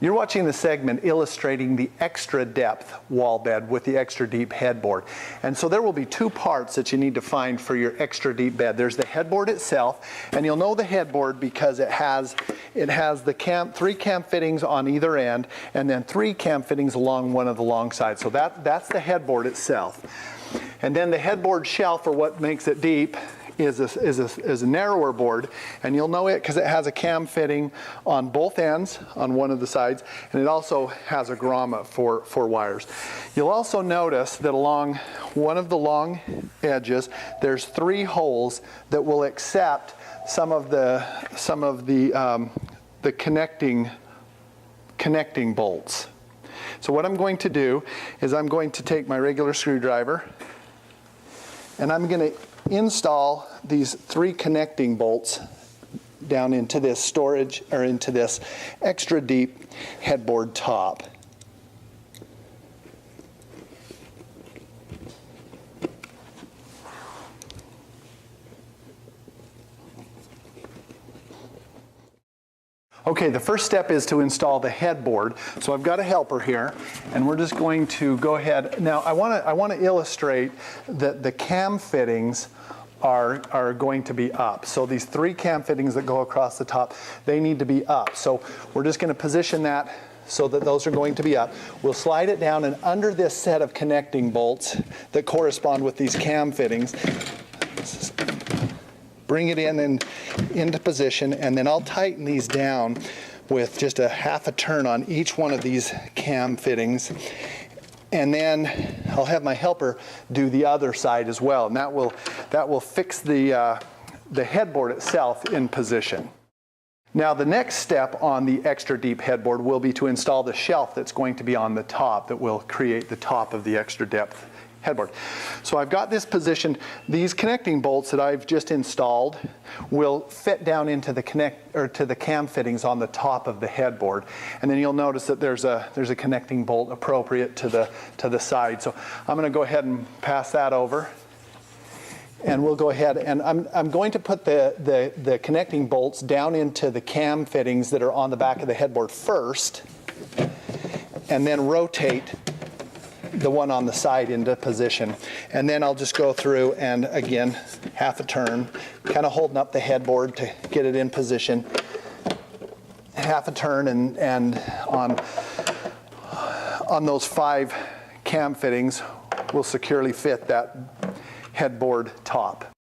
You're watching the segment illustrating the extra depth wall bed with the extra deep headboard. And so there will be two parts that you need to find for your extra deep bed. There's the headboard itself, and you'll know the headboard because it has the three cam fittings on either end, and then three cam fittings along one of the long sides. So that's the headboard itself. And then the headboard shelf, or what makes it deep, is a narrower board, and you'll know it because it has a cam fitting on both ends on one of the sides, and it also has a grommet for wires. You'll also notice that along one of the long edges there's three holes that will accept some of the connecting bolts. So what I'm going to do is I'm going to take my regular screwdriver and I'm going to install these three connecting bolts down into this storage, or into this extra deep headboard top. Okay, the first step is to install the headboard. So I've got a helper here, and we're just going to go ahead. Now I want to illustrate that the cam fittings are going to be up. So these three cam fittings that go across the top, they need to be up. So we're just going to position that so that those are going to be up. We'll slide it down, and under this set of connecting bolts that correspond with these cam fittings, bring it in and into position, and then I'll tighten these down with just a half a turn on each one of these cam fittings, and then I'll have my helper do the other side as well, and that will fix the headboard itself in position. Now the next step on the extra deep headboard will be to install the shelf that's going to be on the top that will create the top of the extra depth headboard. So I've got this positioned. These connecting bolts that I've just installed will fit down into the cam fittings on the top of the headboard, and then you'll notice that there's a connecting bolt appropriate to the side. So I'm going to go ahead and pass that over, and we'll go ahead and I'm going to put the connecting bolts down into the cam fittings that are on the back of the headboard first, and then rotate the one on the side into position. And then I'll just go through and, again, half a turn, kind of holding up the headboard to get it in position. Half a turn, and on those five cam fittings will securely fit that headboard top.